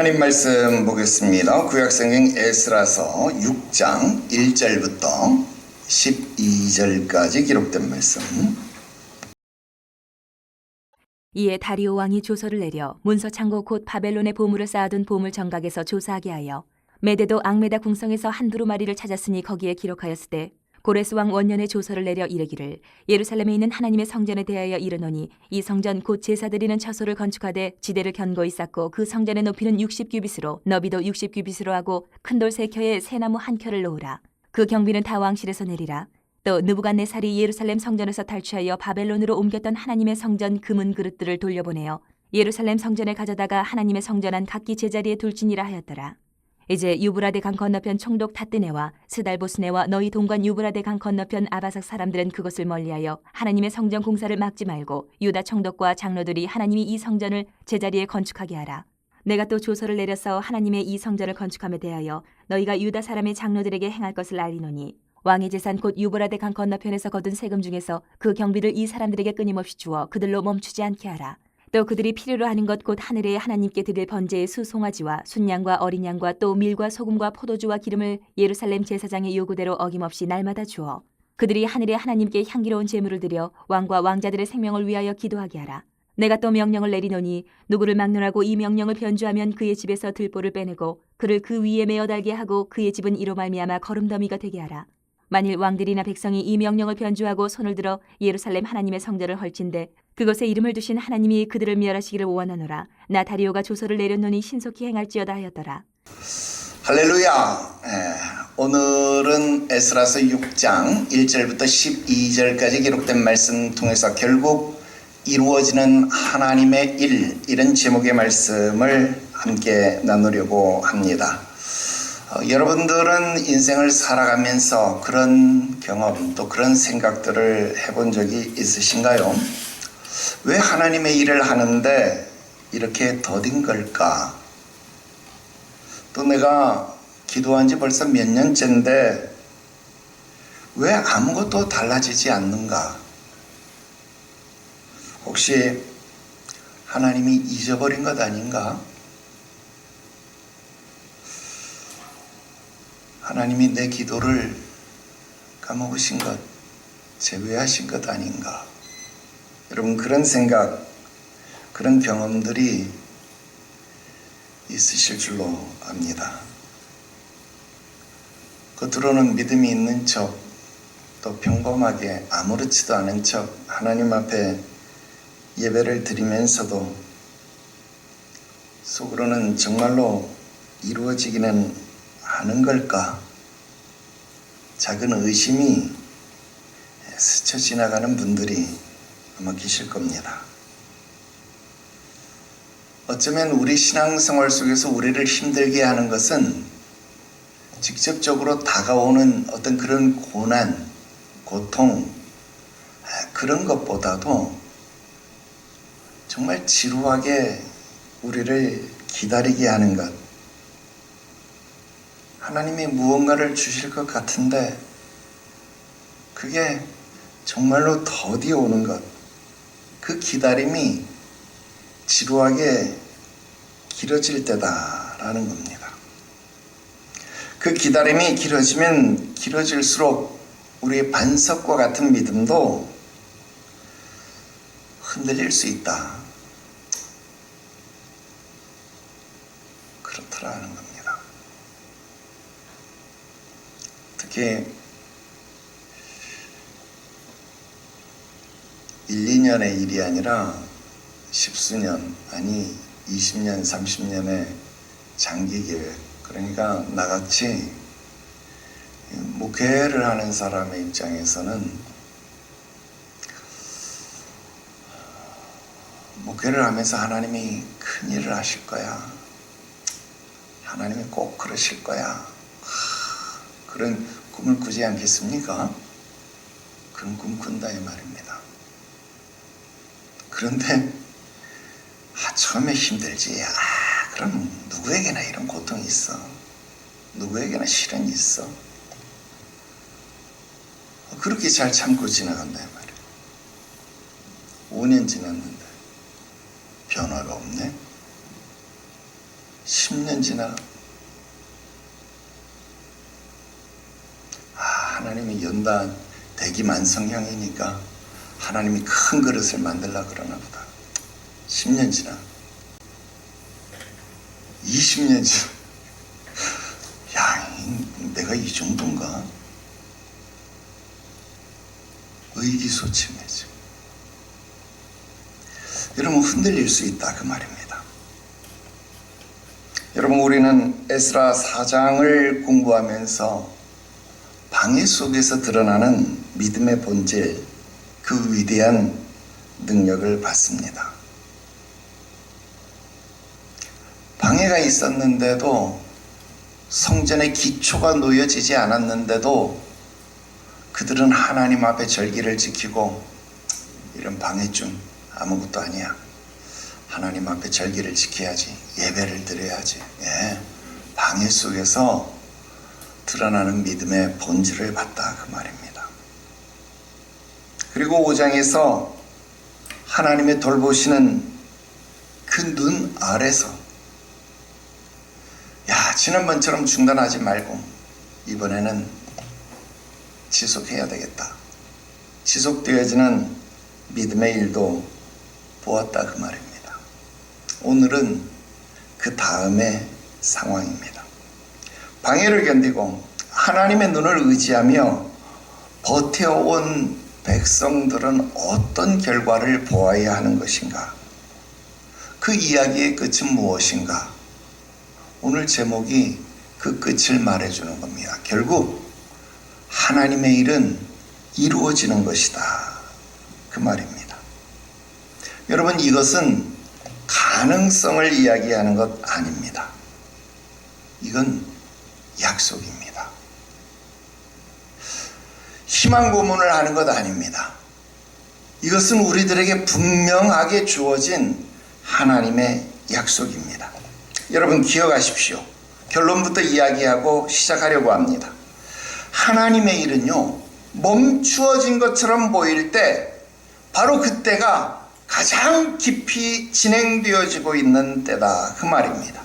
하나님 말씀 보겠습니다. 구약성경 에스라서 6장 1절부터 12절까지 기록된 말씀. 이에 다리오 왕이 조서를 내려 문서 창고 곧 바벨론의 보물을 쌓아둔 보물 정각에서 조사하게 하여 메데도 앙메다 궁성에서 한 두루마리를 찾았으니 거기에 기록하였으되 고레스 왕 원년에 조서를 내려 이르기를 예루살렘에 있는 하나님의 성전에 대하여 이르노니 이 성전 곧 제사 드리는 처소를 건축하되 지대를 견고히 쌓고 그 성전의 높이는 60규빗으로 너비도 60규빗으로 하고 큰 돌 3켜에 새나무 1켜를 놓으라. 그 경비는 다 왕실에서 내리라. 또 느부갓네살이 예루살렘 성전에서 탈취하여 바벨론으로 옮겼던 하나님의 성전 금은 그릇들을 돌려보내어 예루살렘 성전에 가져다가 하나님의 성전안 각기 제자리에 둘지니라 하였더라. 이제 유브라데 강 건너편 총독 타뜨네와 스달보스네와 너희 동관 유브라데 강 건너편 아바삭 사람들은 그것을 멀리하여 하나님의 성전 공사를 막지 말고 유다 총독과 장로들이 하나님이 이 성전을 제자리에 건축하게 하라. 내가 또 조서를 내려서 하나님의 이 성전을 건축함에 대하여 너희가 유다 사람의 장로들에게 행할 것을 알리노니 왕의 재산 곧 유브라데 강 건너편에서 거둔 세금 중에서 그 경비를 이 사람들에게 끊임없이 주어 그들로 멈추지 않게 하라. 또 그들이 필요로 하는 것 곧 하늘에 하나님께 드릴 번제의 수송아지와 순양과 어린 양과 또 밀과 소금과 포도주와 기름을 예루살렘 제사장의 요구대로 어김없이 날마다 주어 그들이 하늘에 하나님께 향기로운 제물을 드려 왕과 왕자들의 생명을 위하여 기도하게 하라. 내가 또 명령을 내리노니 누구를 막론하고 이 명령을 변주하면 그의 집에서 들보를 빼내고 그를 그 위에 메어 달게 하고 그의 집은 이로 말미암아 거름더미가 되게 하라. 만일 왕들이나 백성이 이 명령을 변주하고 손을 들어 예루살렘 하나님의 성전을 헐친데 그것에 이름을 두신 하나님이 그들을 멸하시기를 원하노라. 나 다리오가 조서를 내렸노니 신속히 행할지어다 하였더라. 할렐루야. 오늘은 에스라서 6장 1절부터 12절까지 기록된 말씀 통해서 결국 이루어지는 하나님의 일, 이런 제목의 말씀을 함께 나누려고 합니다. 여러분들은 인생을 살아가면서 그런 경험 또 그런 생각들을 해본 적이 있으신가요? 왜 하나님의 일을 하는데 이렇게 더딘 걸까? 또 내가 기도한 지 벌써 몇 년째인데 왜 아무것도 달라지지 않는가? 혹시 하나님이 잊어버린 것 아닌가? 하나님이 내 기도를 까먹으신 것, 제외하신 것 아닌가? 여러분, 그런 생각, 그런 경험들이 있으실 줄로 압니다. 겉으로는 믿음이 있는 척, 또 평범하게 아무렇지도 않은 척 하나님 앞에 예배를 드리면서도 속으로는 정말로 이루어지기는 하는 걸까? 작은 의심이 스쳐 지나가는 분들이 아마 계실 겁니다. 어쩌면 우리 신앙생활 속에서 우리를 힘들게 하는 것은 직접적으로 다가오는 어떤 그런 고난, 고통, 그런 것보다도 정말 지루하게 우리를 기다리게 하는 것, 하나님이 무언가를 주실 것 같은데 그게 정말로 더디 오는 것, 그 기다림이 지루하게 길어질 때다라는 겁니다. 그 기다림이 길어지면 길어질수록 우리의 반석과 같은 믿음도 흔들릴 수 있다. 그렇더라는 겁니다. 특히 1, 2년의 일이 아니라 십수년, 아니 20년, 30년의 장기 계획, 그러니까 나같이 목회를 하는 사람의 입장에서는 목회를 하면서 하나님이 큰 일을 하실 거야, 하나님이 꼭 그러실 거야, 그런 꿈을 꾸지 않겠습니까? 그런 꿈 꾼다 이 말입니다. 그런데 처음에 힘들지. 그럼 누구에게나 이런 고통이 있어. 누구에게나 시련이 있어. 그렇게 잘 참고 지나간다 이 말이에요. 5년 지났는데 변화가 없네. 10년 지나. 하나님이 연단 대기만성형이니까 하나님이 큰 그릇을 만들라 그러나 보다. 10년 지나. 20년 지나. 야, 내가 이 정도인가? 의기소침해져. 여러분, 흔들릴 수 있다 그 말입니다. 여러분, 우리는 에스라 4장을 공부하면서 방해 속에서 드러나는 믿음의 본질, 그 위대한 능력을 봤습니다. 방해가 있었는데도, 성전의 기초가 놓여지지 않았는데도 그들은 하나님 앞에 절기를 지키고, 이런 방해쯤 아무것도 아니야, 하나님 앞에 절기를 지켜야지, 예배를 드려야지. 방해 속에서 드러나는 믿음의 본질을 봤다 그 말입니다. 그리고 5장에서 하나님의 돌보시는 그 눈 아래서, 야, 지난번처럼 중단하지 말고 이번에는 지속해야 되겠다, 지속되어지는 믿음의 일도 보았다 그 말입니다. 오늘은 그 다음의 상황입니다. 방해를 견디고 하나님의 눈을 의지하며 버텨온 백성들은 어떤 결과를 보아야 하는 것인가? 그 이야기의 끝은 무엇인가? 오늘 제목이 그 끝을 말해주는 겁니다. 결국 하나님의 일은 이루어지는 것이다 그 말입니다. 여러분, 이것은 가능성을 이야기하는 것 아닙니다. 이건 약속입니다. 희망 고문을 하는 것 아닙니다. 이것은 우리들에게 분명하게 주어진 하나님의 약속입니다. 여러분, 기억하십시오. 결론부터 이야기하고 시작하려고 합니다. 하나님의 일은요, 멈추어진 것처럼 보일 때 바로 그때가 가장 깊이 진행되어지고 있는 때다 그 말입니다.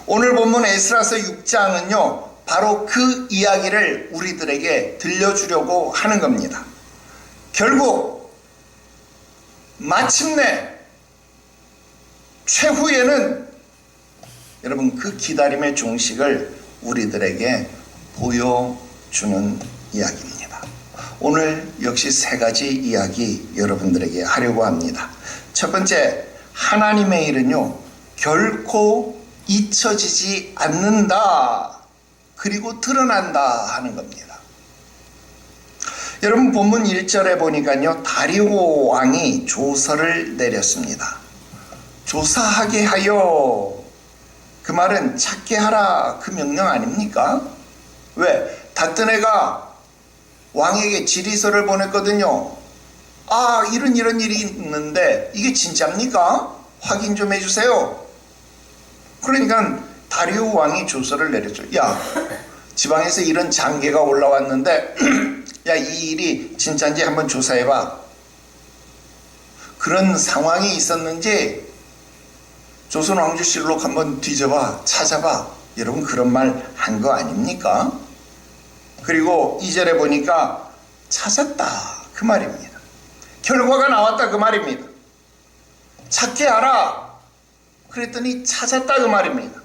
오늘 본문 에스라서 6장은요, 바로 그 이야기를 우리들에게 들려주려고 하는 겁니다. 결국 마침내 최후에는 여러분, 그 기다림의 종식을 우리들에게 보여주는 이야기입니다. 오늘 역시 세 가지 이야기 여러분들에게 하려고 합니다. 첫 번째, 하나님의 일은요, 결코 잊혀지지 않는다, 그리고 드러난다 하는 겁니다. 여러분, 본문 1절에 보니까요, 다리오 왕이 조서를 내렸습니다. 조사하게 하여, 그 말은 찾게 하라 그 명령 아닙니까? 왜? 다뜨네가 왕에게 질의서를 보냈거든요. 이런 일이 있는데 이게 진짜입니까? 확인 좀 해주세요. 그러니까 다리오 왕이 조서를 내렸죠. 야, 지방에서 이런 장계가 올라왔는데 야, 이 일이 진짜인지 한번 조사해봐. 그런 상황이 있었는지 조선 왕조실록 한번 뒤져봐, 찾아봐. 여러분, 그런 말 한 거 아닙니까? 그리고 2절에 보니까 찾았다 그 말입니다. 결과가 나왔다 그 말입니다. 찾게 하라 그랬더니 찾았다 그 말입니다.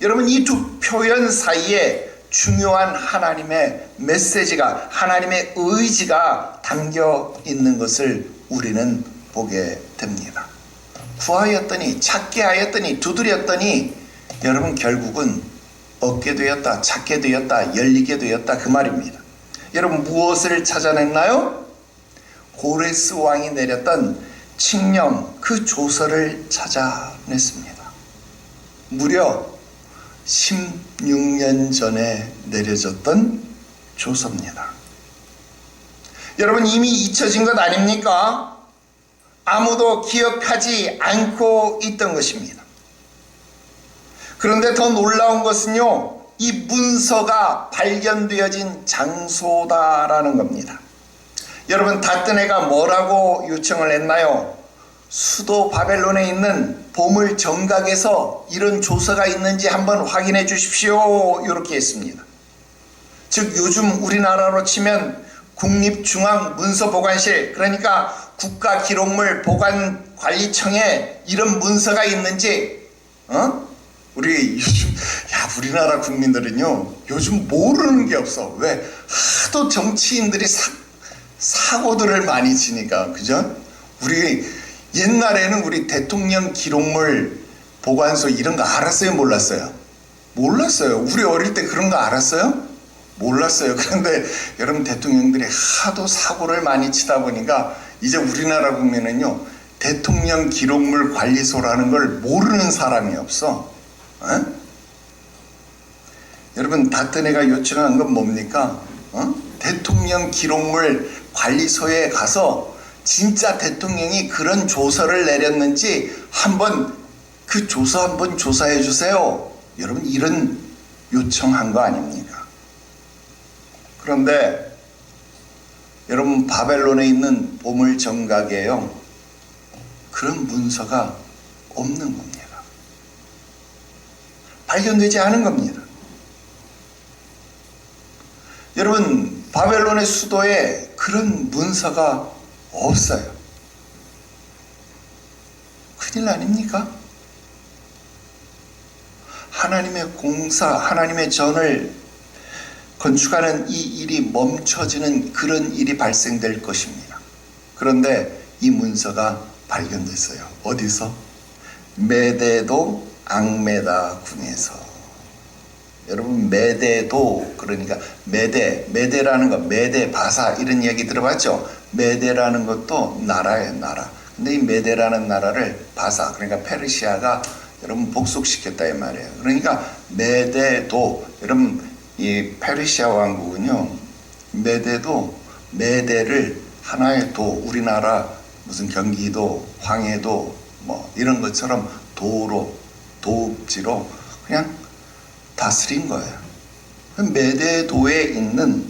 여러분, 이 두 표현 사이에 중요한 하나님의 메시지가, 하나님의 의지가 담겨 있는 것을 우리는 보게 됩니다. 구하였더니, 찾게 하였더니, 두드렸더니 여러분, 결국은 얻게 되었다, 찾게 되었다, 열리게 되었다 그 말입니다. 여러분, 무엇을 찾아냈나요? 고레스 왕이 내렸던 칙령, 그 조서를 찾아냈습니다. 무려 16년 전에 내려졌던 조서입니다. 여러분, 이미 잊혀진 것 아닙니까? 아무도 기억하지 않고 있던 것입니다. 그런데 더 놀라운 것은요, 이 문서가 발견되어진 장소다라는 겁니다. 여러분, 다뜨네가 뭐라고 요청을 했나요? 수도 바벨론에 있는 보물 정각에서 이런 조서가 있는지 한번 확인해 주십시오. 이렇게 했습니다. 즉 요즘 우리나라로 치면 국립중앙문서보관실, 그러니까 국가기록물보관관리청에 이런 문서가 있는지 우리 요즘 우리나라 국민들은요 요즘 모르는 게 없어. 왜? 하도 정치인들이 사고들을 많이 치니까. 그죠? 우리 옛날에는 우리 대통령 기록물 보관소 이런 거 알았어요? 몰랐어요? 몰랐어요. 우리 어릴 때 그런 거 알았어요? 몰랐어요. 그런데 여러분, 대통령들이 하도 사고를 많이 치다 보니까 이제 우리나라 국민은요 대통령 기록물 관리소라는 걸 모르는 사람이 없어. 여러분, 다트네가 요청한 건 뭡니까? 대통령 기록물 관리소에 가서 진짜 대통령이 그런 조서를 내렸는지 한번 그 조서 한번 조사해 주세요. 여러분, 이런 요청한 거 아닙니까? 그런데 여러분, 바벨론에 있는 보물 정각에요 그런 문서가 없는 겁니다. 발견되지 않은 겁니다. 여러분, 바벨론의 수도에 그런 문서가 없어요. 큰일 아닙니까? 하나님의 공사, 하나님의 전을 건축하는 이 일이 멈춰지는 그런 일이 발생될 것입니다. 그런데 이 문서가 발견됐어요. 어디서? 메데도 앙메다 궁에서. 여러분, 메데도, 그러니까 메데라는 거, 메데 바사 이런 얘기 들어봤죠? 메데라는 것도 나라예요, 나라. 근데 이 메데라는 나라를 바사, 그러니까 페르시아가 여러분 복속시켰다 이 말이에요. 그러니까 메데도, 여러분 이 페르시아 왕국은요 메데를 하나의 도, 우리나라 무슨 경기도, 황해도 뭐 이런 것처럼 도읍지로 그냥 다스린 거예요. 메데도에 있는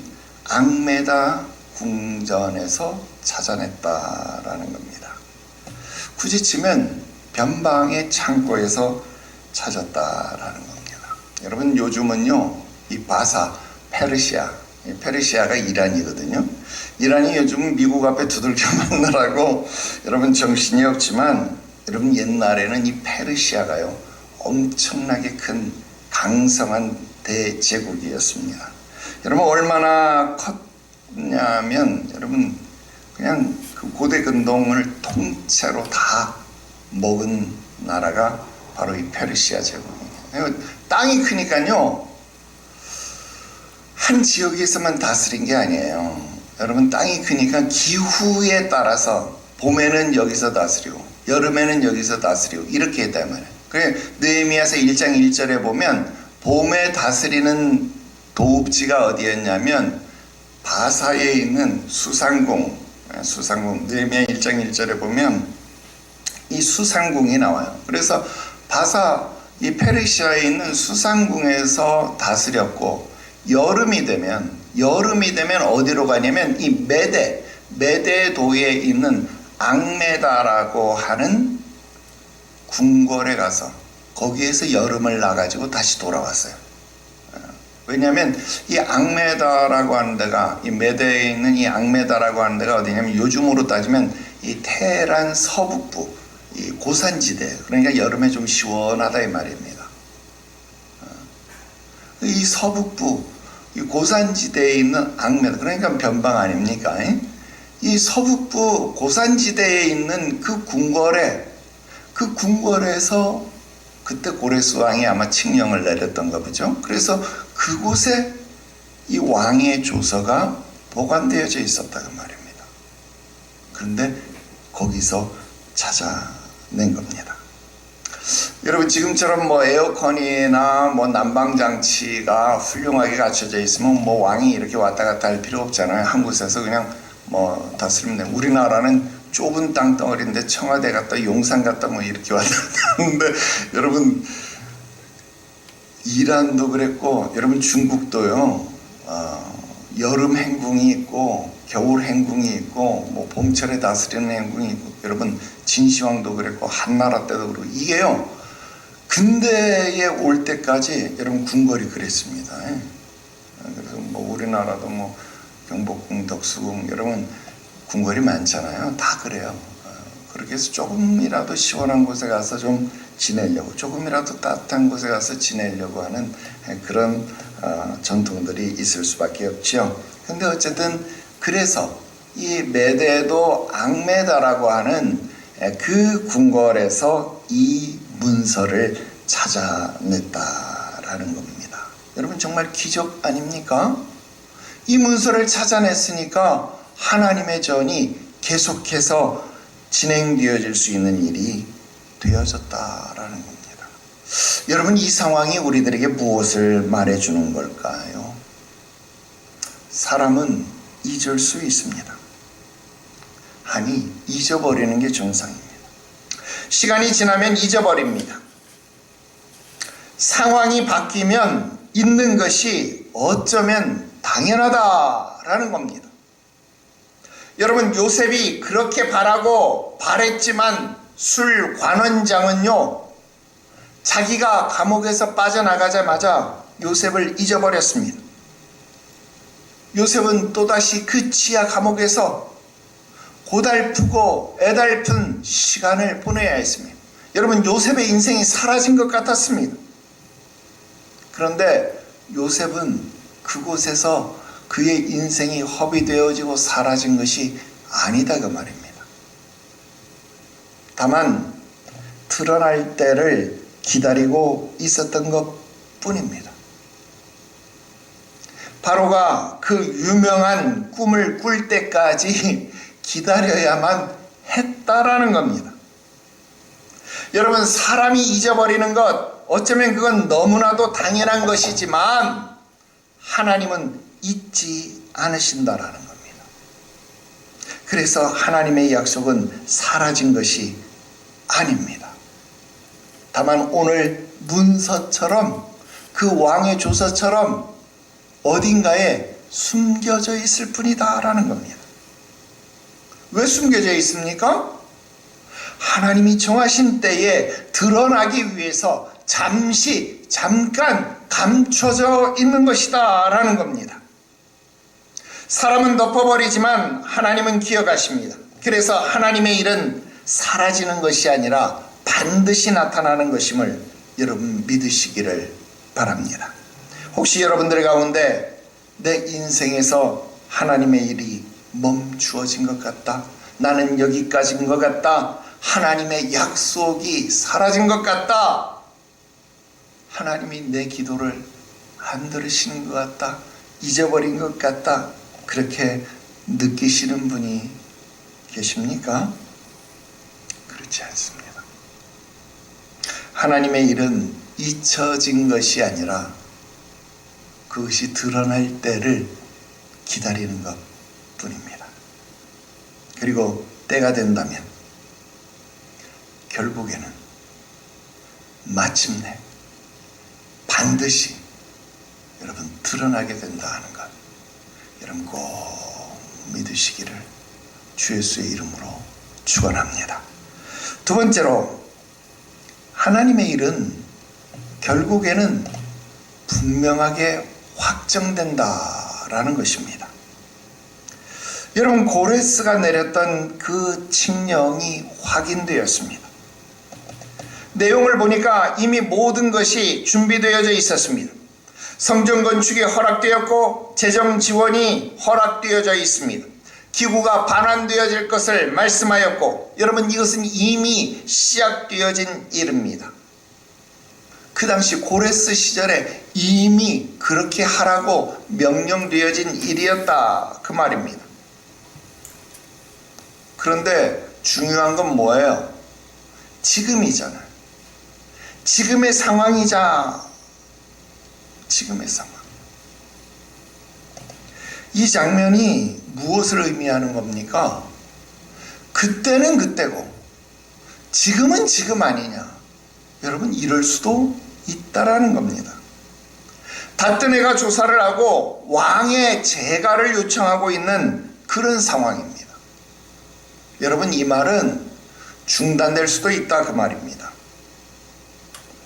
앙메다 궁전에서 찾아냈다라는 겁니다. 굳이 치면 변방의 창고에서 찾았다라는 겁니다. 여러분, 요즘은요 이 바사, 페르시아가 이란이거든요. 이란이 요즘 미국 앞에 두들겨 맞느라고 여러분 정신이 없지만, 여러분 옛날에는 이 페르시아가요 엄청나게 큰 강성한 대제국이었습니다. 여러분, 얼마나 컸냐면 여러분 그냥 그 고대 근동을 통째로 다 먹은 나라가 바로 이 페르시아 제국입니다. 땅이 크니까요 한 지역에서만 다스린 게 아니에요. 여러분, 땅이 크니까 기후에 따라서 봄에는 여기서 다스리고 여름에는 여기서 다스리고 이렇게 했단 말이에요. 그래, 느헤미야서 1장 1절에 보면 봄에 다스리는 도읍지가 어디였냐면 바사에 있는 수상궁, 느헤미야 1장 1절에 보면 이 수상궁이 나와요. 그래서 바사, 이 페르시아에 있는 수상궁에서 다스렸고, 여름이 되면 어디로 가냐면 이 메데도에 있는 앙메다라고 하는 궁궐에 가서 거기에서 여름을 나가지고 다시 돌아왔어요. 왜냐하면 이 앙메다라고 하는 데가, 이 메데에 있는 이 앙메다라고 하는 데가 어디냐면 요즘으로 따지면 이 테헤란 서북부, 이 고산지대, 그러니까 여름에 좀 시원하다 이 말입니다. 이 서북부, 이 고산지대에 있는 앙메다, 그러니까 변방 아닙니까? 이 서북부 고산지대에 있는 그 궁궐에서 그때 고레스 왕이 아마 칙령을 내렸던가 보죠. 그래서 그곳에 이 왕의 조서가 보관되어져 있었다고 말입니다. 그런데 거기서 찾아낸 겁니다. 여러분, 지금처럼 뭐 에어컨이나 뭐 난방장치가 훌륭하게 갖춰져 있으면 뭐 왕이 이렇게 왔다 갔다 할 필요 없잖아요. 한 곳에서 그냥 뭐 다스리면 돼요. 우리나라는 좁은 땅덩어리인데 청와대 갔다 용산 갔다 뭐 이렇게 왔다 갔다 하는데, 여러분 이란도 그랬고 여러분 중국도요 여름 행궁이 있고 겨울 행궁이 있고 뭐 봄철에 다스리는 행궁이 있고, 여러분 진시황도 그랬고 한나라 때도 그렇고, 이게요 근대에 올 때까지 여러분 궁궐이 그랬습니다. 그래서 뭐 우리나라도 뭐 경복궁, 덕수궁, 여러분 궁궐이 많잖아요. 다 그래요. 그렇게 해서 조금이라도 시원한 곳에 가서 좀 지내려고, 조금이라도 따뜻한 곳에 가서 지내려고 하는 그런 전통들이 있을 수밖에 없죠. 근데 어쨌든 그래서 이 메대도 앙메다라고 하는 그 궁궐에서 이 문서를 찾아냈다라는 겁니다. 여러분 정말 기적 아닙니까? 이 문서를 찾아냈으니까 하나님의 전이 계속해서 진행되어질 수 있는 일이 되어졌다라는 겁니다. 여러분 이 상황이 우리들에게 무엇을 말해주는 걸까요? 사람은 잊을 수 있습니다. 아니, 잊어버리는 게 정상입니다. 시간이 지나면 잊어버립니다. 상황이 바뀌면 잊는 것이 어쩌면 당연하다라는 겁니다. 여러분 요셉이 그렇게 바라고 바랬지만 술 관원장은요, 자기가 감옥에서 빠져나가자마자 요셉을 잊어버렸습니다. 요셉은 또다시 그 지하 감옥에서 고달프고 애달픈 시간을 보내야 했습니다. 여러분 요셉의 인생이 사라진 것 같았습니다. 그런데 요셉은 그곳에서 그의 인생이 허비되어지고 사라진 것이 아니다 그 말입니다. 다만 드러날 때를 기다리고 있었던 것 뿐입니다. 바로가 그 유명한 꿈을 꿀 때까지 기다려야만 했다라는 겁니다. 여러분 사람이 잊어버리는 것, 어쩌면 그건 너무나도 당연한 것이지만 하나님은 잊지 않으신다라는 겁니다. 그래서 하나님의 약속은 사라진 것이 아닙니다. 다만 오늘 문서처럼, 그 왕의 조서처럼 어딘가에 숨겨져 있을 뿐이다라는 겁니다. 왜 숨겨져 있습니까? 하나님이 정하신 때에 드러나기 위해서 잠깐 감춰져 있는 것이다 라는 겁니다. 사람은 덮어버리지만 하나님은 기억하십니다. 그래서 하나님의 일은 사라지는 것이 아니라 반드시 나타나는 것임을 여러분 믿으시기를 바랍니다. 혹시 여러분들 가운데 내 인생에서 하나님의 일이 멈추어진 것 같다, 나는 여기까지인 것 같다, 하나님의 약속이 사라진 것 같다, 하나님이 내 기도를 안 들으시는 것 같다, 잊어버린 것 같다, 그렇게 느끼시는 분이 계십니까? 그렇지 않습니다. 하나님의 일은 잊혀진 것이 아니라 그것이 드러날 때를 기다리는 것 뿐입니다. 그리고 때가 된다면 결국에는 마침내 반드시 여러분 드러나게 된다 하는 것, 여러분 꼭 믿으시기를 주 예수의 이름으로 축원합니다. 두 번째로, 하나님의 일은 결국에는 분명하게 확정된다라는 것입니다. 여러분 고레스가 내렸던 그 칙령이 확인되었습니다. 내용을 보니까 이미 모든 것이 준비되어져 있었습니다. 성전 건축이 허락되었고 재정 지원이 허락되어져 있습니다. 기구가 반환되어질 것을 말씀하였고, 여러분 이것은 이미 시작되어진 일입니다. 그 당시 고레스 시절에 이미 그렇게 하라고 명령되어진 일이었다 그 말입니다. 그런데 중요한 건 뭐예요? 지금이잖아요. 지금의 상황이자 지금의 상황. 이 장면이 무엇을 의미하는 겁니까? 그때는 그때고 지금은 지금 아니냐. 여러분 이럴 수도 있다라는 겁니다. 다뜨네가 조사를 하고 왕의 재가를 요청하고 있는 그런 상황입니다. 여러분, 이 말은 중단될 수도 있다 그 말입니다.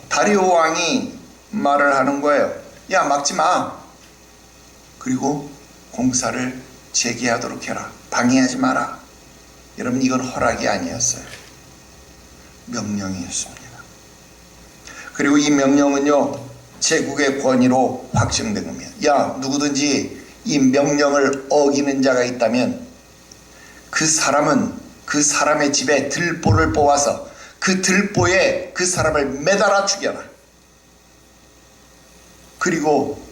다리오 왕이 말을 하는 거예요. 야, 막지 마. 그리고 공사를 재개하도록 해라. 방해하지 마라. 여러분, 이건 허락이 아니었어요. 명령이었습니다. 그리고 이 명령은요, 제국의 권위로 확정된 겁니다. 야, 누구든지 이 명령을 어기는 자가 있다면 그 사람은 그 사람의 집에 들보를 뽑아서 그 들보에 그 사람을 매달아 죽여라. 그리고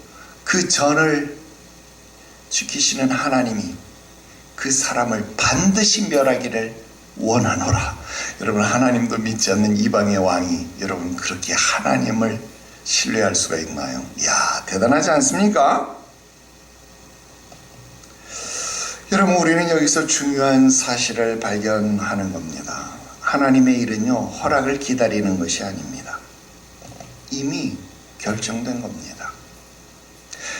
그 전을 지키시는 하나님이 그 사람을 반드시 멸하기를 원하노라. 여러분, 하나님도 믿지 않는 이방의 왕이 여러분 그렇게 하나님을 신뢰할 수가 있나요? 이야, 대단하지 않습니까? 여러분, 우리는 여기서 중요한 사실을 발견하는 겁니다. 하나님의 일은요, 허락을 기다리는 것이 아닙니다. 이미 결정된 겁니다.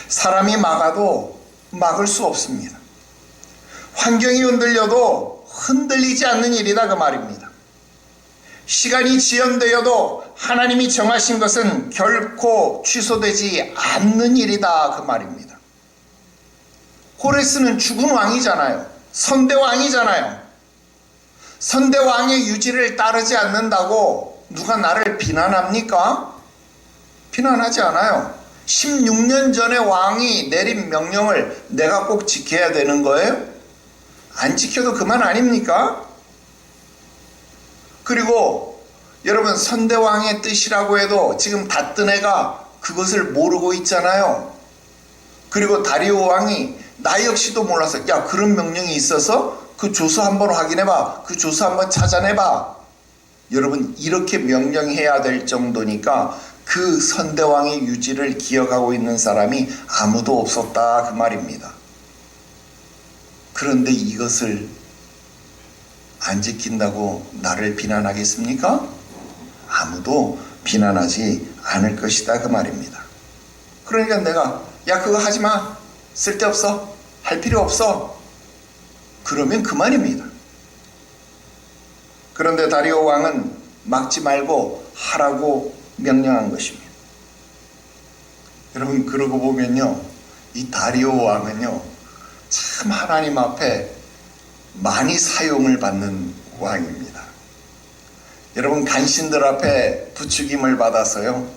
사람이 막아도 막을 수 없습니다. 환경이 흔들려도 흔들리지 않는 일이다 그 말입니다. 시간이 지연되어도 하나님이 정하신 것은 결코 취소되지 않는 일이다 그 말입니다. 고레스는 죽은 왕이잖아요. 선대왕이잖아요. 선대왕의 유지를 따르지 않는다고 누가 나를 비난합니까? 비난하지 않아요. 16년 전에 왕이 내린 명령을 내가 꼭 지켜야 되는 거예요? 안 지켜도 그만 아닙니까? 그리고 여러분, 선대왕의 뜻이라고 해도 지금 닷든 애가 그것을 모르고 있잖아요. 그리고 다리오 왕이 나 역시도 몰라서, 야, 그런 명령이 있어서 그 조서 한번 확인해봐. 그 조서 한번 찾아내봐. 여러분, 이렇게 명령해야 될 정도니까 그 선대왕의 유지를 기억하고 있는 사람이 아무도 없었다 그 말입니다. 그런데 이것을 안 지킨다고 나를 비난하겠습니까? 아무도 비난하지 않을 것이다 그 말입니다. 그러니까 내가, 야, 그거 하지 마. 쓸데없어. 할 필요 없어. 그러면 그만입니다. 그런데 다리오 왕은 막지 말고 하라고 명령한 것입니다. 여러분, 그러고 보면요, 이 다리오 왕은요, 참 하나님 앞에 많이 사용을 받는 왕입니다. 여러분, 간신들 앞에 부추김을 받아서요,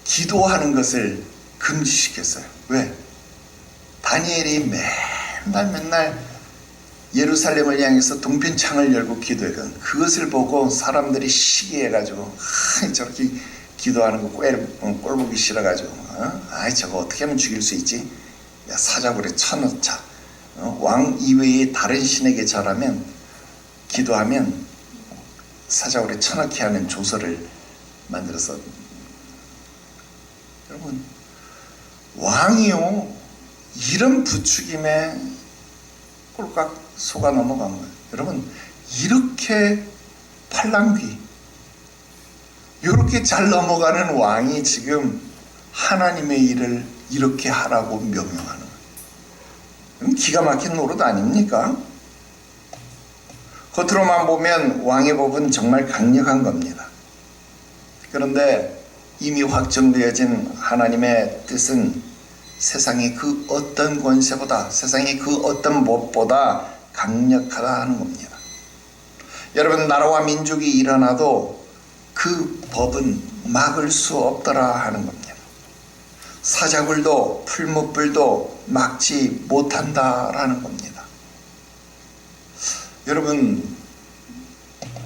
기도하는 것을 금지시켰어요. 왜? 다니엘이 맨날 예루살렘을 향해서 동편창을 열고 기도했거든. 그것을 보고 사람들이 시기해가지고 저렇게 기도하는 거 꼴 보기 싫어가지고 아이, 저거 어떻게 하면 죽일 수 있지? 야, 사자굴에 쳐넣자. 왕 이외의 다른 신에게 절하면, 기도하면 사자굴에 쳐넣게 하는 조서를 만들어서. 여러분, 왕이요, 이런 부추김에 꼴깍 속아 넘어간 거예요. 여러분, 이렇게 팔랑귀, 이렇게 잘 넘어가는 왕이 지금 하나님의 일을 이렇게 하라고 명령하는 거예요. 기가 막힌 노릇 아닙니까? 겉으로만 보면 왕의 법은 정말 강력한 겁니다. 그런데 이미 확정되어진 하나님의 뜻은 세상의 그 어떤 권세보다, 세상의 그 어떤 법보다 강력하다 하는 겁니다. 여러분, 나라와 민족이 일어나도 그 법은 막을 수 없더라 하는 겁니다. 사자굴도 풀무불도 막지 못한다라는 겁니다. 여러분,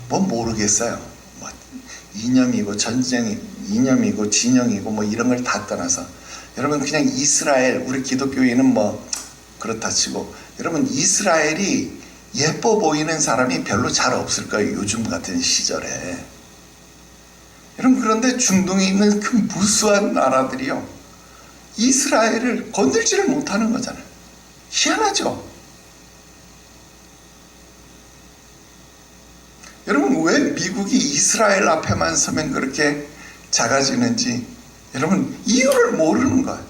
뭐 모르겠어요. 뭐 이념이고 전쟁이, 이념이고 진영이고 뭐 이런 걸 다 떠나서, 여러분, 그냥 이스라엘, 우리 기독교인은 뭐 그렇다 치고, 여러분, 이스라엘이 예뻐 보이는 사람이 별로 잘 없을 거예요, 요즘 같은 시절에. 여러분, 그런데 중동에 있는 그 무수한 나라들이요, 이스라엘을 건들지를 못하는 거잖아요. 희한하죠? 여러분, 왜 미국이 이스라엘 앞에만 서면 그렇게 작아지는지 여러분 이유를 모르는 거예요.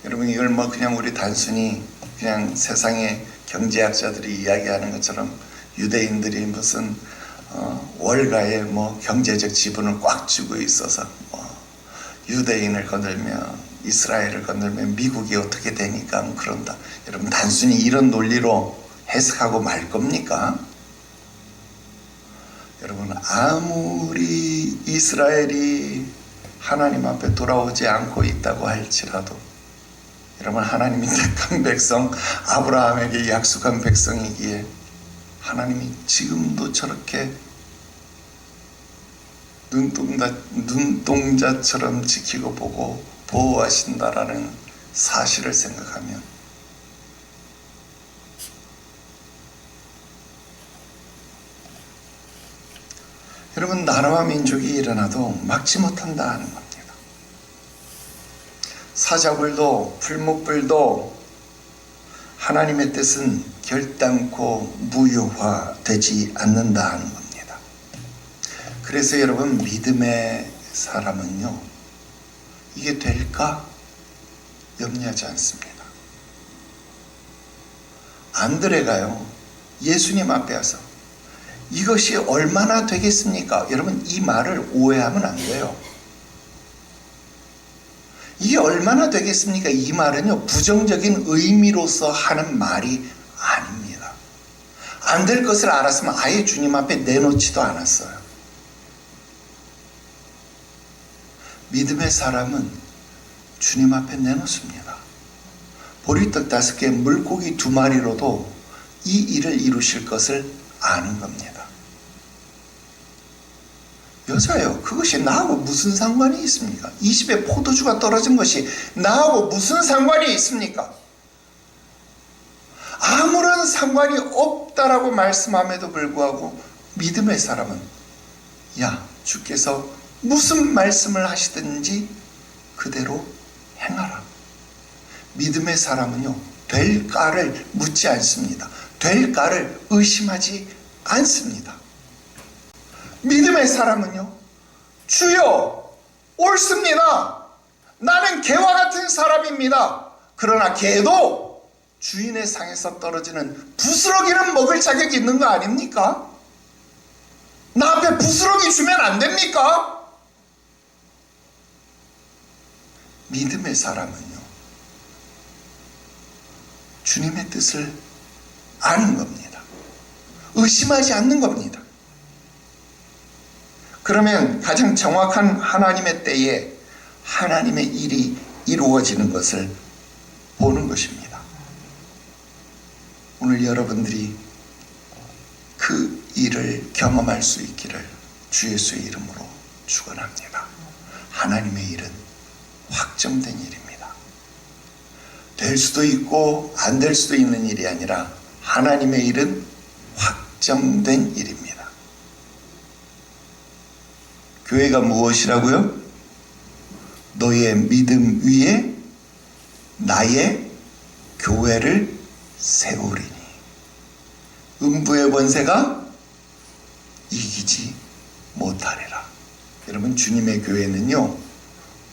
여러분 이걸 뭐 그냥 우리 단순히 그냥 세상의 경제학자들이 이야기하는 것처럼 유대인들이 무슨 월가의 뭐 경제적 지분을 꽉 쥐고 있어서 유대인을 건들면 이스라엘을 건들면 미국이 어떻게 되니까 뭐 그런다. 여러분 단순히 이런 논리로 해석하고 말 겁니까? 여러분 아무리 이스라엘이 하나님 앞에 돌아오지 않고 있다고 할지라도 여러분 하나님이 택한 백성 아브라함에게 약속한 백성이기에 하나님이 지금도 저렇게 눈동자처럼 지키고 보고 보호하신다라는 사실을 생각하면 여러분 나라와 민족이 일어나도 막지 못한다는 겁니다. 사자굴도 풀무불도 하나님의 뜻은 결단코 무효화되지 않는다는 겁니다. 그래서 여러분 믿음의 사람은요 이게 될까 염려하지 않습니다. 안드레가요 예수님 앞에 와서 이것이 얼마나 되겠습니까? 여러분 이 말을 오해하면 안 돼요. 이게 얼마나 되겠습니까? 이 말은요 부정적인 의미로서 하는 말이 아닙니다. 안 될 것을 알았으면 아예 주님 앞에 내놓지도 않았어요. 믿음의 사람은 주님 앞에 내놓습니다. 보리떡 5개 물고기 2마리로도 이 일을 이루실 것을 아는 겁니다. 여자예요. 그것이 나하고 무슨 상관이 있습니까? 이 집에 포도주가 떨어진 것이 나하고 무슨 상관이 있습니까? 아무런 상관이 없다라고 말씀함에도 불구하고 믿음의 사람은 야 주께서 무슨 말씀을 하시든지 그대로 행하라. 믿음의 사람은요 될까를 묻지 않습니다. 될까를 의심하지 않습니다. 믿음의 사람은요 주여 옳습니다. 나는 개와 같은 사람입니다. 그러나 개도 주인의 상에서 떨어지는 부스러기는 먹을 자격이 있는 거 아닙니까? 나 앞에 부스러기 주면 안 됩니까? 믿음의 사람은요 주님의 뜻을 아는 겁니다. 의심하지 않는 겁니다. 그러면 가장 정확한 하나님의 때에 하나님의 일이 이루어지는 것을 보는 것입니다. 오늘 여러분들이 그 일을 경험할 수 있기를 주 예수의 이름으로 축원합니다. 하나님의 일은 확정된 일입니다. 될 수도 있고 안 될 수도 있는 일이 아니라 하나님의 일은 확정된 일입니다. 교회가 무엇이라고요? 너의 믿음 위에 나의 교회를 세우리니 음부의 권세가 이기지 못하리라. 여러분 주님의 교회는요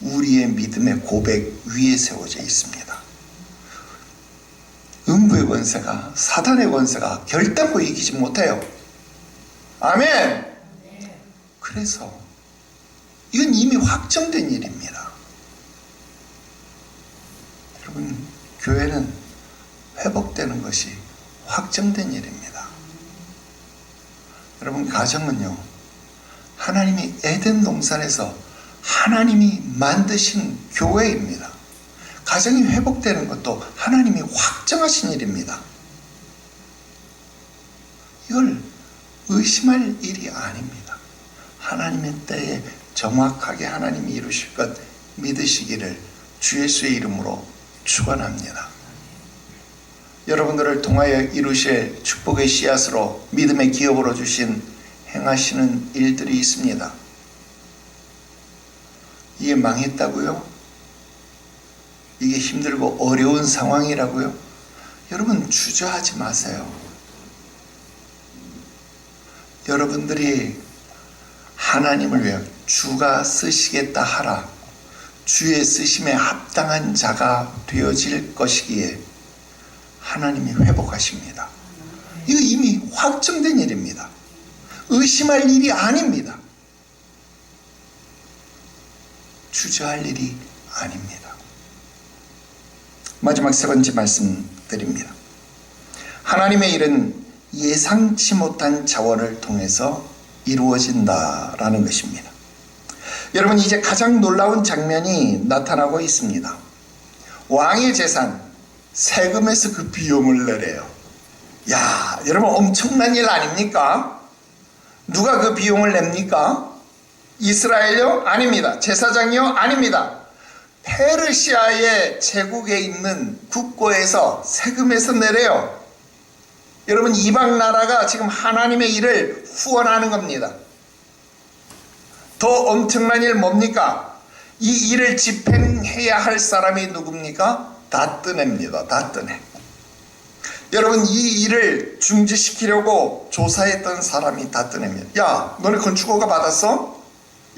우리의 믿음의 고백 위에 세워져 있습니다. 음부의 권세가 사단의 권세가 결단코 이기지 못해요. 아멘. 그래서 이건 이미 확정된 일입니다. 여러분 교회는 회복되는 것이 확정된 일입니다. 여러분 가정은요 하나님이 에덴 동산에서 하나님이 만드신 교회입니다. 가정이 회복되는 것도 하나님이 확정하신 일입니다. 이걸 의심할 일이 아닙니다. 하나님의 때에 정확하게 하나님이 이루실 것 믿으시기를 주 예수의 이름으로 축원합니다. 여러분들을 통하여 이루실 축복의 씨앗으로 믿음의 기업으로 주신 행하시는 일들이 있습니다. 이게 망했다고요? 이게 힘들고 어려운 상황이라고요? 여러분 주저하지 마세요. 여러분들이 하나님을 위해 주가 쓰시겠다 하라. 주의 쓰심에 합당한 자가 되어질 것이기에 하나님이 회복하십니다. 이거 이미 확정된 일입니다. 의심할 일이 아닙니다. 주저할 일이 아닙니다. 마지막 세 번째 말씀 드립니다. 하나님의 일은 예상치 못한 자원을 통해서 이루어진다라는 것입니다. 여러분, 이제 가장 놀라운 장면이 나타나고 있습니다. 왕의 재산, 세금에서 그 비용을 내래요. 야, 여러분, 엄청난 일 아닙니까? 누가 그 비용을 냅니까? 이스라엘요? 아닙니다. 제사장이요? 아닙니다. 페르시아의 제국에 있는 국고에서 세금에서 내래요. 여러분, 이방 나라가 지금 하나님의 일을 후원하는 겁니다. 더 엄청난 일 뭡니까? 이 일을 집행해야 할 사람이 누굽니까? 다 뜨냅니다. 다 뜨내. 여러분, 이 일을 중지시키려고 조사했던 사람이 다 뜨냅니다. 야, 너네 건축허가 받았어?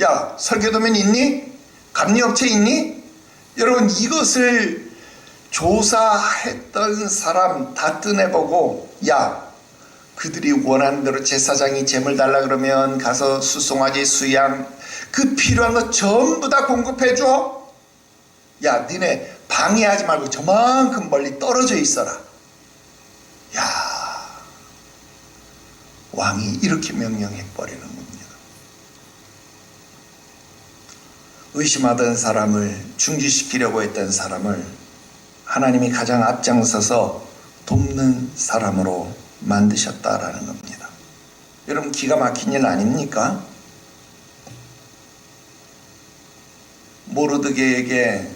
야, 설계도면 있니? 감리업체 있니? 여러분, 이것을 조사했던 사람 다 뜨내보고, 야, 그들이 원하는 대로 제사장이 재물 달라 그러면 가서 수송아지, 수양, 그 필요한 거 전부 다 공급해줘. 야, 니네 방해하지 말고 저만큼 멀리 떨어져 있어라. 야, 왕이 이렇게 명령해버리는 겁니다. 의심하던 사람을, 중지시키려고 했던 사람을 하나님이 가장 앞장서서 돕는 사람으로 만드셨다라는 겁니다. 여러분, 기가 막힌 일 아닙니까? 모르드게에게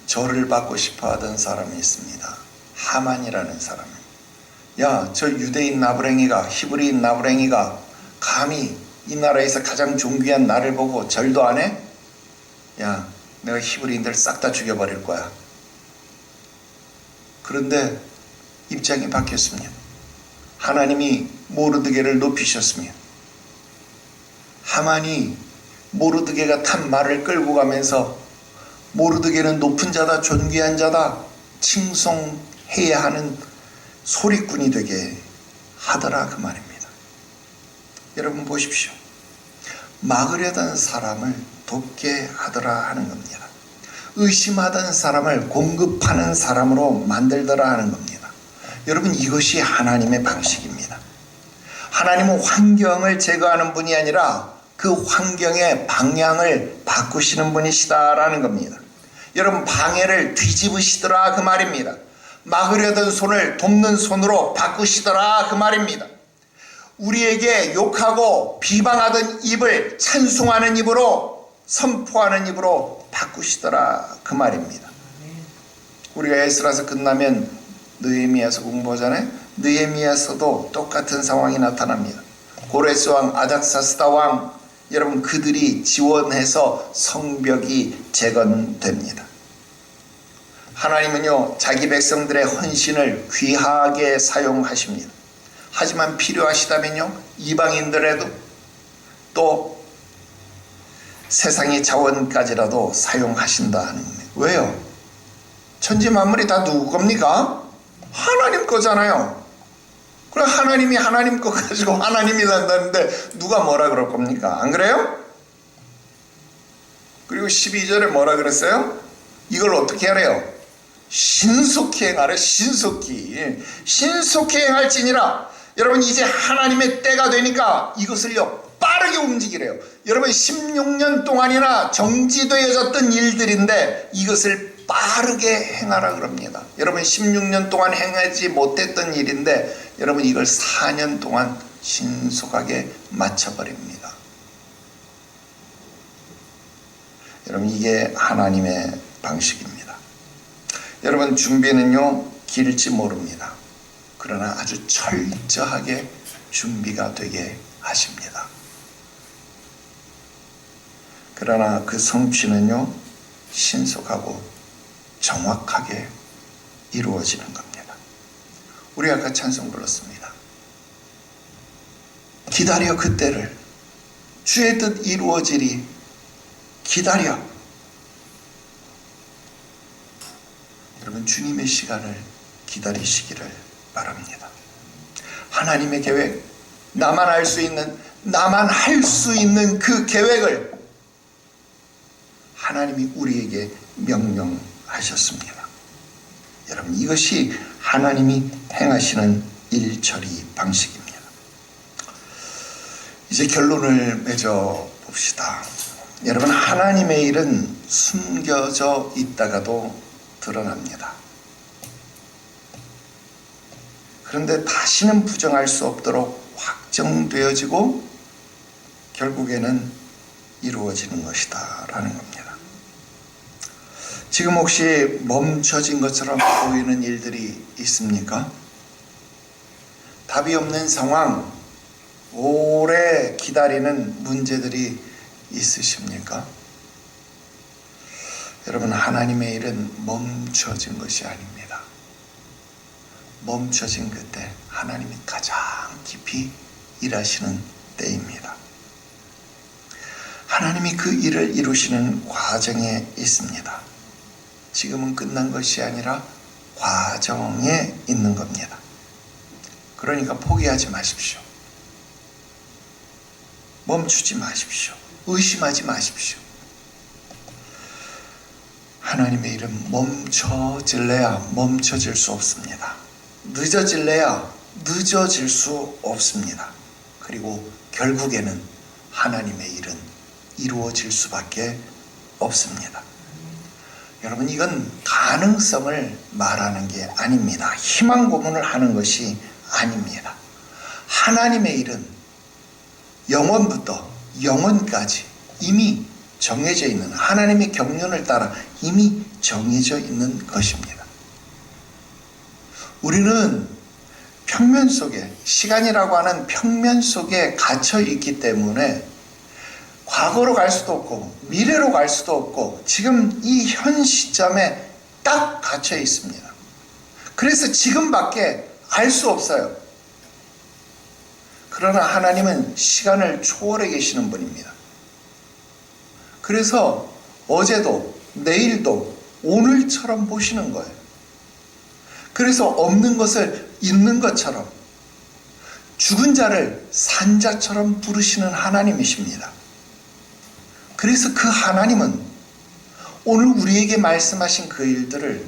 절을 받고 싶어 하던 사람이 있습니다. 하만이라는 사람. 야, 저 유대인 나부랭이가, 히브리인 나부랭이가 감히 이 나라에서 가장 존귀한 나를 보고 절도 안 해? 야, 내가 히브리인들 싹 다 죽여버릴 거야. 그런데 입장이 바뀌었습니다. 하나님이 모르드게를 높이셨으며 하만이 모르드게가 탄 말을 끌고 가면서 모르드게는 높은 자다, 존귀한 자다 칭송해야 하는 소리꾼이 되게 하더라, 그 말입니다. 여러분 보십시오. 막으려던 사람을 돕게 하더라 하는 겁니다. 의심하던 사람을 공급하는 사람으로 만들더라 하는 겁니다. 여러분, 이것이 하나님의 방식입니다. 하나님은 환경을 제거하는 분이 아니라 그 환경의 방향을 바꾸시는 분이시다라는 겁니다. 여러분, 방해를 뒤집으시더라 그 말입니다. 막으려던 손을 돕는 손으로 바꾸시더라 그 말입니다. 우리에게 욕하고 비방하던 입을 찬송하는 입으로, 선포하는 입으로 바꾸시더라 그 말입니다. 우리가 에스라서 끝나면 느헤미야서 공부하잖아요. 느헤미야서도 똑같은 상황이 나타납니다. 고레스 왕, 아닥사스다 왕, 여러분, 그들이 지원해서 성벽이 재건됩니다. 하나님은요, 자기 백성들의 헌신을 귀하게 사용하십니다. 하지만 필요하시다면요, 이방인들에도 또 세상의 자원까지라도 사용하신다 하는 겁니다. 왜요? 천지 만물이 다 누구 겁니까? 하나님 거잖아요. 그럼 하나님이 하나님 거 가지고 하나님이 난다는데 누가 뭐라 그럴 겁니까? 안 그래요? 그리고 12절에 뭐라 그랬어요? 이걸 어떻게 하래요? 신속히 행하래. 신속히 행할지니라. 여러분, 이제 하나님의 때가 되니까 이것을요 빠르게 움직이래요. 여러분, 16년 동안이나 정지되어졌던 일들인데 이것을 빠르게 행하라 그럽니다. 여러분, 16년 동안 행하지 못했던 일인데 여러분, 이걸 4년 동안 신속하게 마쳐버립니다. 여러분, 이게 하나님의 방식입니다. 여러분, 준비는요 길지 모릅니다. 그러나 아주 철저하게 준비가 되게 하십니다. 그러나 그 성취는요 신속하고 정확하게 이루어지는 겁니다. 우리 아까 찬송 불렀습니다. 기다려 그때를, 주의 뜻 이루어지리 기다려. 여러분 주님의 시간을 기다리시기를 바랍니다. 하나님의 계획, 나만 할 수 있는 그 계획을 하나님이 우리에게 명령하셨습니다. 여러분 이것이 하나님이 행하시는 일처리 방식입니다. 이제 결론을 맺어 봅시다. 여러분 하나님의 일은 숨겨져 있다가도 드러납니다. 그런데 다시는 부정할 수 없도록 확정되어지고 결국에는 이루어지는 것이다 라는 겁니다. 지금 혹시 멈춰진 것처럼 보이는 일들이 있습니까? 답이 없는 상황, 오래 기다리는 문제들이 있으십니까? 여러분 하나님의 일은 멈춰진 것이 아닙니다. 멈춰진 그때 하나님이 가장 깊이 일하시는 때입니다. 하나님이 그 일을 이루시는 과정에 있습니다. 지금은 끝난 것이 아니라 과정에 있는 겁니다. 그러니까 포기하지 마십시오. 멈추지 마십시오. 의심하지 마십시오. 하나님의 일은 멈춰질래야 멈춰질 수 없습니다. 늦어질래야 늦어질 수 없습니다. 그리고 결국에는 하나님의 일은 이루어질 수밖에 없습니다. 여러분 이건 가능성을 말하는 게 아닙니다. 희망 고문을 하는 것이 아닙니다. 하나님의 일은 영원부터 영원까지 이미 정해져 있는 하나님의 경륜을 따라 이미 정해져 있는 것입니다. 우리는 평면 속에 시간이라고 하는 평면 속에 갇혀 있기 때문에 과거로 갈 수도 없고 미래로 갈 수도 없고 지금 이 현 시점에 딱 갇혀 있습니다. 그래서 지금밖에 알 수 없어요. 그러나 하나님은 시간을 초월해 계시는 분입니다. 그래서 어제도 내일도 오늘처럼 보시는 거예요. 그래서 없는 것을 있는 것처럼 죽은 자를 산 자처럼 부르시는 하나님이십니다. 그래서 그 하나님은 오늘 우리에게 말씀하신 그 일들을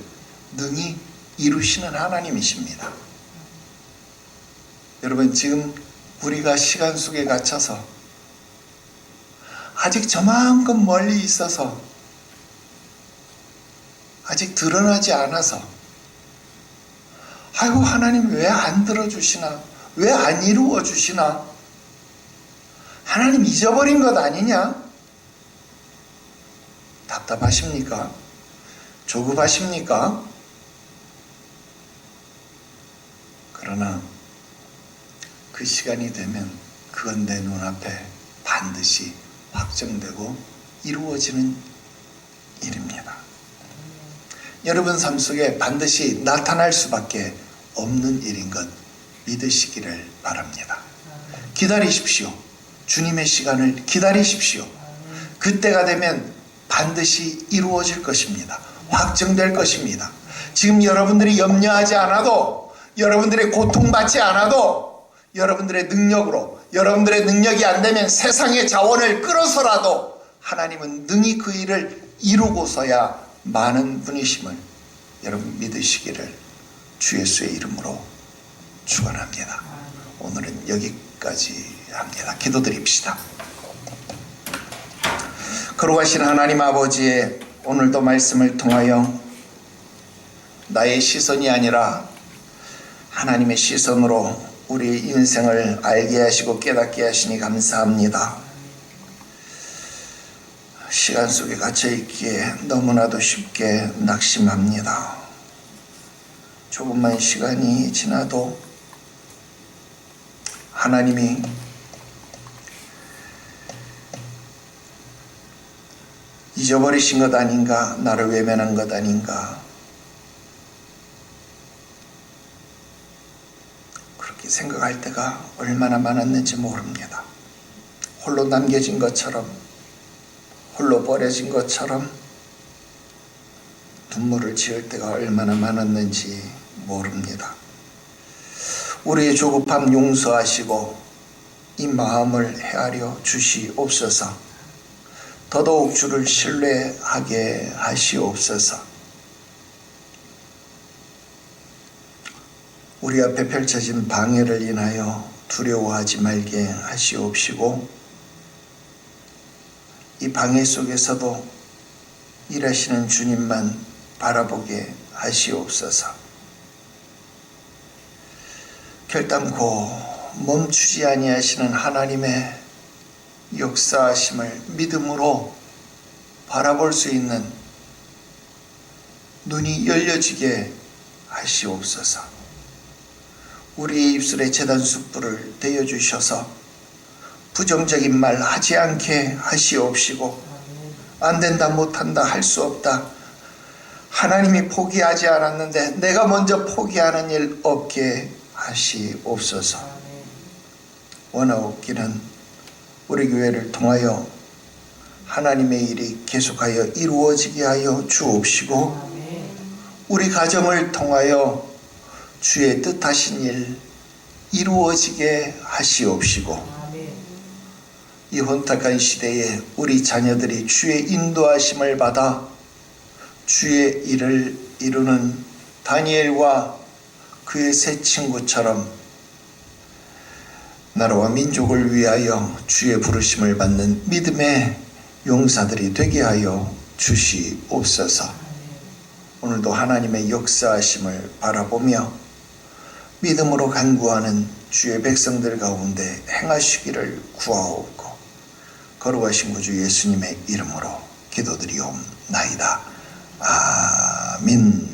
능히 이루시는 하나님이십니다. 여러분 지금 우리가 시간 속에 갇혀서 아직 저만큼 멀리 있어서 아직 드러나지 않아서 아이고 하나님 왜 안 들어주시나, 왜 안 이루어 주시나, 하나님 잊어버린 것 아니냐, 답답하십니까? 조급하십니까? 그러나 그 시간이 되면 그건 내 눈앞에 반드시 확정되고 이루어지는 일입니다. 여러분 삶 속에 반드시 나타날 수밖에 없는 일인 것 믿으시기를 바랍니다. 기다리십시오. 주님의 시간을 기다리십시오. 그때가 되면 반드시 이루어질 것입니다. 확정될 것입니다. 지금 여러분들이 염려하지 않아도, 여러분들의 고통받지 않아도, 여러분들의 능력으로, 여러분들의 능력이 안 되면 세상의 자원을 끌어서라도 하나님은 능히 그 일을 이루고서야 많은 분이심을 여러분 믿으시기를 주 예수의 이름으로 축원합니다. 오늘은 여기까지 합니다. 기도드립시다. 거룩하신 하나님 아버지의 오늘도 말씀을 통하여 나의 시선이 아니라 하나님의 시선으로 우리 인생을 알게 하시고 깨닫게 하시니 감사합니다. 시간 속에 갇혀있기에 너무나도 쉽게 낙심합니다. 조금만 시간이 지나도 하나님이 잊어버리신 것 아닌가, 나를 외면한 것 아닌가, 그렇게 생각할 때가 얼마나 많았는지 모릅니다. 홀로 남겨진 것처럼, 홀로 버려진 것처럼 분모를 지을 때가 얼마나 많았는지 모릅니다. 우리의 조급함 용서하시고 이 마음을 헤아려 주시옵소서. 더더욱 주를 신뢰하게 하시옵소서. 우리 앞에 펼쳐진 방해를 인하여 두려워하지 말게 하시옵시고, 이 방해 속에서도 일하시는 주님만 바라보게 하시옵소서. 결단코 멈추지 아니하시는 하나님의 역사하심을 믿음으로 바라볼 수 있는 눈이 열려지게 하시옵소서. 우리의 입술에 제단 숯불을 대어주셔서 부정적인 말 하지 않게 하시옵시고, 안 된다, 못한다, 할 수 없다, 하나님이 포기하지 않았는데 내가 먼저 포기하는 일 없게 하시옵소서. 원하옵기는 우리 교회를 통하여 하나님의 일이 계속하여 이루어지게 하여 주옵시고, 우리 가정을 통하여 주의 뜻하신 일 이루어지게 하시옵시고, 이 혼탁한 시대에 우리 자녀들이 주의 인도하심을 받아 주의 일을 이루는 다니엘과 그의 세 친구처럼 나라와 민족을 위하여 주의 부르심을 받는 믿음의 용사들이 되게 하여 주시옵소서. 오늘도 하나님의 역사하심을 바라보며 믿음으로 간구하는 주의 백성들 가운데 행하시기를 구하옵고, 거룩하신 구주 예수님의 이름으로 기도드리옵나이다. 아멘.